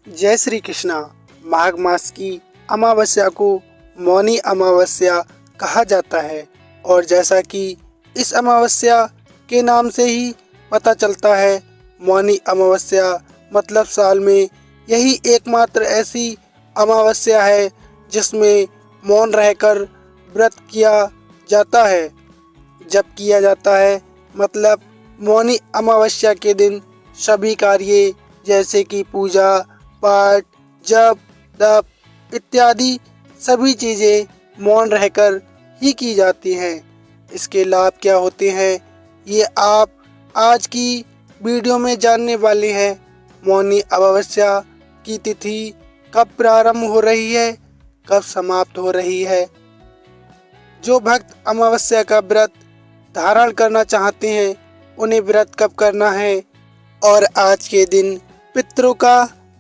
जय श्री कृष्णा। माघ मास की अमावस्या को मौनी अमावस्या कहा जाता है और जैसा कि इस अमावस्या के नाम से ही पता चलता है, मौनी अमावस्या मतलब साल में यही एकमात्र ऐसी अमावस्या है जिसमें मौन रहकर व्रत किया जाता है। जब किया जाता है मतलब मौनी अमावस्या के दिन सभी कार्य जैसे कि पूजा पाठ, जप, तप इत्यादि सभी चीज़ें मौन रहकर ही की जाती हैं। इसके लाभ क्या होते हैं ये आप आज की वीडियो में जानने वाले हैं। मौनी अमावस्या की तिथि कब प्रारंभ हो रही है, कब समाप्त हो रही है। जो भक्त अमावस्या का व्रत धारण करना चाहते हैं उन्हें व्रत कब करना है और आज के दिन पितरों का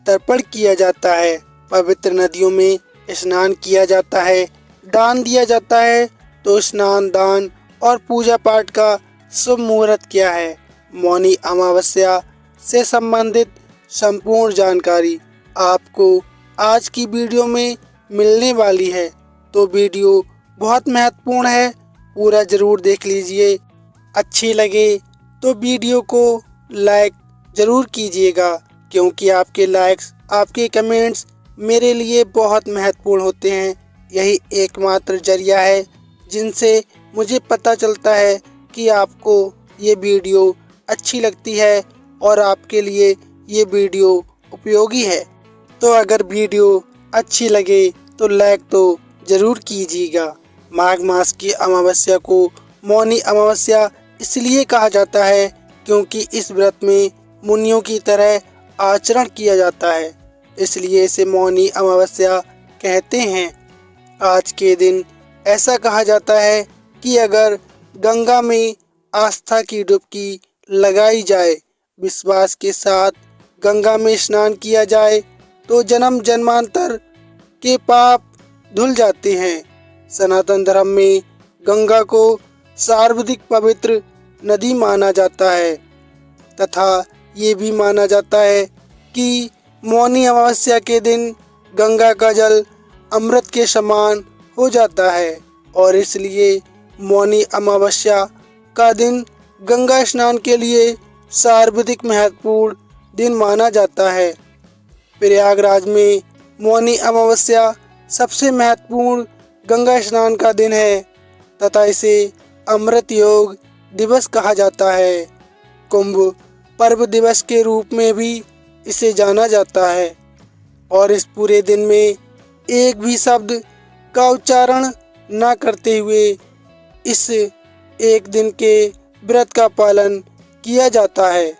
तर्पण किया जाता है, पवित्र नदियों में स्नान किया जाता है, दान दिया जाता है। तो स्नान, दान और पूजा पाठ का शुभ मुहूर्त क्या है, मौनी अमावस्या से संबंधित संपूर्ण जानकारी आपको आज की वीडियो में मिलने वाली है। तो वीडियो बहुत महत्वपूर्ण है, पूरा ज़रूर देख लीजिए। अच्छी लगे तो वीडियो को लाइक ज़रूर कीजिएगा, क्योंकि आपके लाइक्स, आपके कमेंट्स मेरे लिए बहुत महत्वपूर्ण होते हैं। यही एकमात्र जरिया है जिनसे मुझे पता चलता है कि आपको ये वीडियो अच्छी लगती है और आपके लिए ये वीडियो उपयोगी है। तो अगर वीडियो अच्छी लगे तो लाइक तो ज़रूर कीजिएगा। माघ मास की अमावस्या को मौनी अमावस्या इसलिए कहा जाता है क्योंकि इस व्रत में मुनियों की तरह आचरण किया जाता है, इसलिए इसे मौनी अमावस्या कहते हैं। आज के दिन ऐसा कहा जाता है कि अगर गंगा में आस्था की डुबकी लगाई जाए, विश्वास के साथ गंगा में स्नान किया जाए तो जन्म जन्मांतर के पाप धुल जाते हैं। सनातन धर्म में गंगा को सर्वाधिक पवित्र नदी माना जाता है तथा ये भी माना जाता है कि मौनी अमावस्या के दिन गंगा का जल अमृत के समान हो जाता है और इसलिए मौनी अमावस्या का दिन गंगा स्नान के लिए सर्वाधिक महत्वपूर्ण दिन माना जाता है। प्रयागराज में मौनी अमावस्या सबसे महत्वपूर्ण गंगा स्नान का दिन है तथा इसे अमृत योग दिवस कहा जाता है। कुंभ पर्व दिवस के रूप में भी इसे जाना जाता है और इस पूरे दिन में एक भी शब्द का उच्चारण न करते हुए इस एक दिन के व्रत का पालन किया जाता है।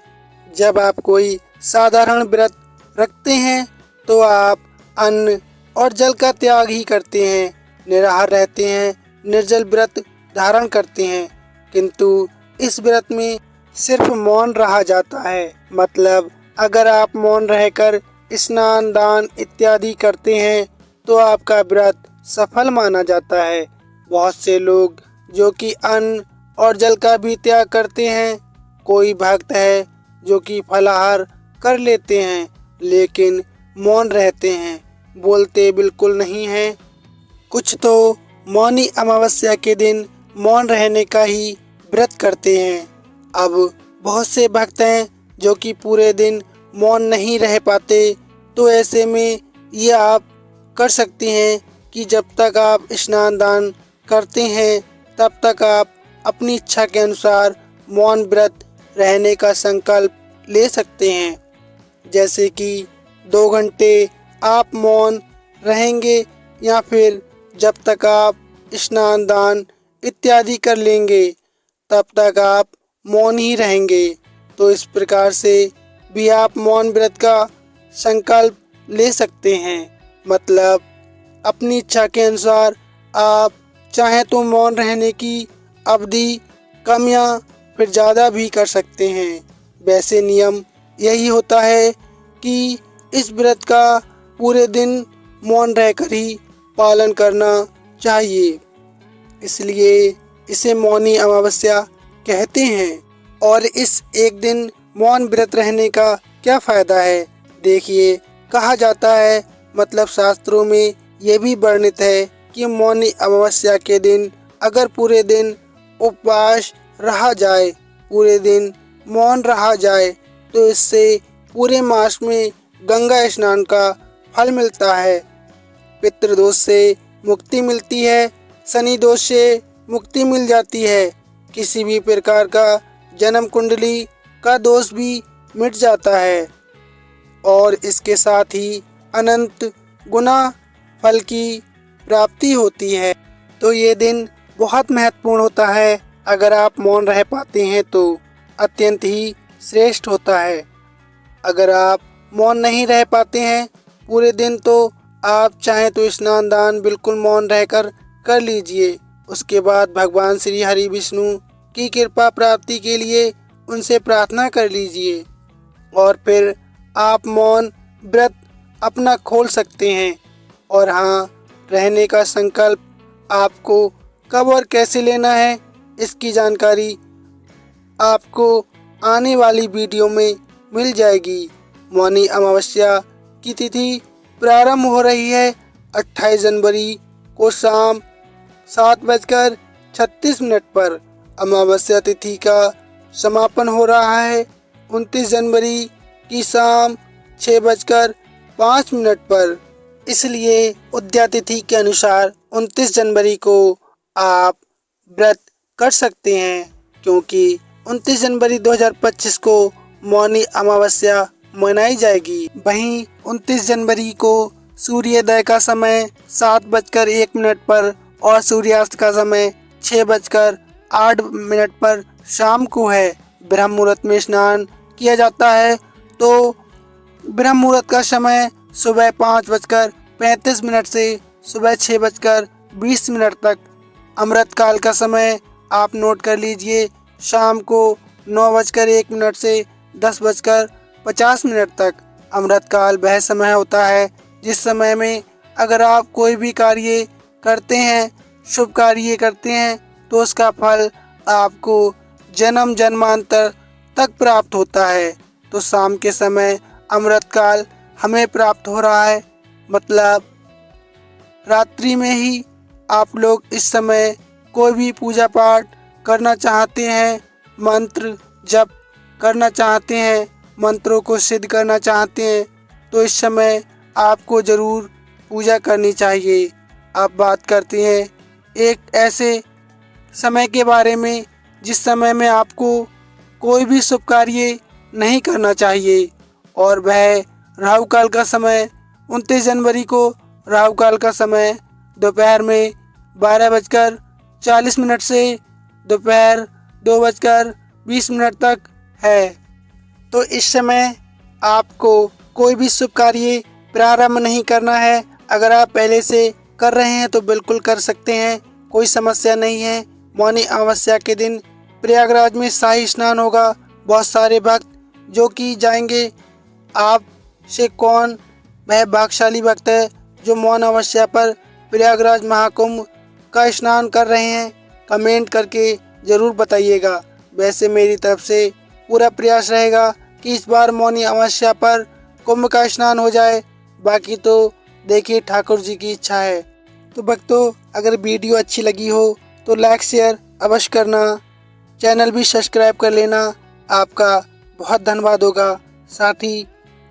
जब आप कोई साधारण व्रत रखते हैं तो आप अन्न और जल का त्याग ही करते हैं, निराहार रहते हैं, निर्जल व्रत धारण करते हैं। किंतु इस व्रत में सिर्फ मौन रहा जाता है। मतलब अगर आप मौन रहकर स्नान, दान इत्यादि करते हैं तो आपका व्रत सफल माना जाता है। बहुत से लोग जो कि अन्न और जल का भी त्याग करते हैं, कोई भक्त है जो कि फलाहार कर लेते हैं लेकिन मौन रहते हैं, बोलते बिल्कुल नहीं हैं। कुछ तो मौनी अमावस्या के दिन मौन रहने का ही व्रत करते हैं। अब बहुत से भक्त हैं जो कि पूरे दिन मौन नहीं रह पाते, तो ऐसे में ये आप कर सकते हैं कि जब तक आप स्नान दान करते हैं तब तक आप अपनी इच्छा के अनुसार मौन व्रत रहने का संकल्प ले सकते हैं। जैसे कि 2 घंटे आप मौन रहेंगे या फिर जब तक आप स्नान दान इत्यादि कर लेंगे तब तक आप मौन ही रहेंगे। तो इस प्रकार से भी आप मौन व्रत का संकल्प ले सकते हैं। मतलब अपनी इच्छा के अनुसार आप चाहें तो मौन रहने की अवधि कम या फिर ज़्यादा भी कर सकते हैं। वैसे नियम यही होता है कि इस व्रत का पूरे दिन मौन रहकर ही पालन करना चाहिए, इसलिए इसे मौनी अमावस्या कहते हैं। और इस एक दिन मौन व्रत रहने का क्या फ़ायदा है, देखिए कहा जाता है, मतलब शास्त्रों में ये भी वर्णित है कि मौनी अमावस्या के दिन अगर पूरे दिन उपवास रहा जाए, पूरे दिन मौन रहा जाए, तो इससे पूरे मास में गंगा स्नान का फल मिलता है। पितृदोष से मुक्ति मिलती है, शनि दोष से मुक्ति मिल जाती है, किसी भी प्रकार का जन्म कुंडली का दोष भी मिट जाता है और इसके साथ ही अनंत गुना फल की प्राप्ति होती है। तो ये दिन बहुत महत्वपूर्ण होता है। अगर आप मौन रह पाते हैं तो अत्यंत ही श्रेष्ठ होता है। अगर आप मौन नहीं रह पाते हैं पूरे दिन, तो आप चाहें तो स्नान दान बिल्कुल मौन रहकर कर लीजिए। उसके बाद भगवान श्री हरि विष्णु की कृपा प्राप्ति के लिए उनसे प्रार्थना कर लीजिए और फिर आप मौन व्रत अपना खोल सकते हैं। और हाँ, रहने का संकल्प आपको कब और कैसे लेना है, इसकी जानकारी आपको आने वाली वीडियो में मिल जाएगी। मौनी अमावस्या की तिथि प्रारंभ हो रही है 28 जनवरी को शाम 7:36 पर। अमावस्या तिथि का समापन हो रहा है 29 जनवरी की शाम 6:05 पर। इसलिए उद्या तिथि के अनुसार 29 जनवरी को आप व्रत कर सकते हैं, क्योंकि 29 जनवरी 2025 को मौनी अमावस्या मनाई जाएगी। वहीं 29 जनवरी को सूर्योदय का समय 7:01 पर और सूर्यास्त का समय 6:08 पर शाम को है। ब्रह्म मुहूर्त में स्नान किया जाता है, तो ब्रह्म मुहूर्त का समय सुबह 5:35 से सुबह 6:20 तक। अमृत काल का समय आप नोट कर लीजिए, शाम को 9:01 से 10:50 तक। अमृत काल वह समय होता है जिस समय में अगर आप कोई भी कार्य करते हैं, शुभ कार्य करते हैं, तो उसका फल आपको जन्म जन्मांतर तक प्राप्त होता है। तो शाम के समय अमृत काल हमें प्राप्त हो रहा है, मतलब रात्रि में ही आप लोग इस समय कोई भी पूजा पाठ करना चाहते हैं, मंत्र जप करना चाहते हैं, मंत्रों को सिद्ध करना चाहते हैं, तो इस समय आपको ज़रूर पूजा करनी चाहिए। आप बात करते हैं एक ऐसे समय के बारे में जिस समय में आपको कोई भी शुभ कार्य नहीं करना चाहिए, और वह राहु काल का समय 29 जनवरी को राहु काल का समय दोपहर में 12:40 से दोपहर 2:20 तक है। तो इस समय आपको कोई भी शुभ कार्य प्रारंभ नहीं करना है। अगर आप पहले से कर रहे हैं तो बिल्कुल कर सकते हैं, कोई समस्या नहीं है। मौनी अमावस्या के दिन प्रयागराज में शाही स्नान होगा। बहुत सारे भक्त जो कि जाएंगे। आप से कौन वह भाग्यशाली भक्त है जो मौन अमावस्या पर प्रयागराज महाकुंभ का स्नान कर रहे हैं? कमेंट करके ज़रूर बताइएगा। वैसे मेरी तरफ से पूरा प्रयास रहेगा कि इस बार मौनी अमावस्या पर कुंभ का स्नान हो जाए। बाकी तो देखिए ठाकुर जी की इच्छा है। तो भक्तों, अगर वीडियो अच्छी लगी हो तो लाइक शेयर अवश्य करना, चैनल भी सब्सक्राइब कर लेना। आपका बहुत धन्यवाद होगा। साथ ही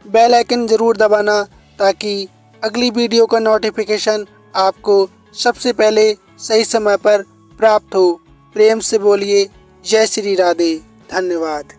बेल आइकन ज़रूर दबाना ताकि अगली वीडियो का नोटिफिकेशन आपको सबसे पहले सही समय पर प्राप्त हो। प्रेम से बोलिए जय श्री राधे। धन्यवाद।